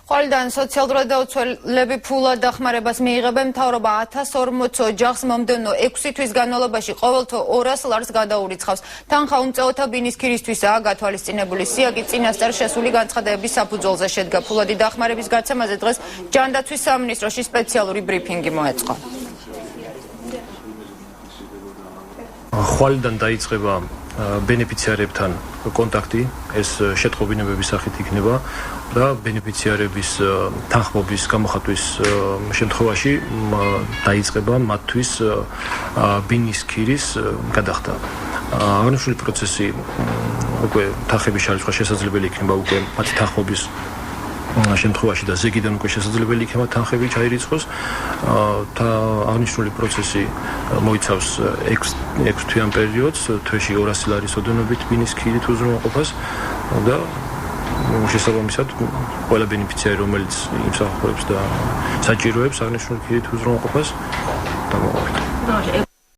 Ხოლიდან სოციალურად დაუცველები ფულად დახმარებას მიიღებენ მთავრობა 1040 ოჯახს მომდევნო 6 თვის განმავლობაში ყოველთვე 200 ლარს გადაურიცხავს. თანხა უმწეოთა ბინის ქირისთვისაა გათვალისწინებული. სიაკი წინასწარ შესული განცხადებების საფუძველზე შედგა. ფულადი დახმარების გაცემაზე დღეს ჯანდაცვის სამინისტროში სპეციალური ბრიფინგი მოეწყო. ხვალიდან დაიწყება ბენეფიციარებთან კონტაქტი, ეს შეტყობინებების სახით იქნება და ბენეფიციარების თანხმობის გამოხატვის შემთხვევაში დაიწყება მათთვის ბინის ქირის გადახდა. აღნიშნული პროცესი უკვე თანხების შარიცხვა შესაძლებელი იქნება უკვე მათი თანხმობის შემთხვევაში და ზეგიდან უკვე შესაძლებელი იქნება თანხები ჩაირიცხოს. აღნიშნული პროცესი მოიცავს 6 თვიან პერიოდს, თვეში 200 ლარის ოდენობით ბინის ქირით უზრუნველყოფას და შესაბამისად ყველა ბენეფიციარი, რომელიც იმსახურებს და საჭიროებს აღნიშნული ქირით უზრუნველყოფას, დამოუკიდებლად.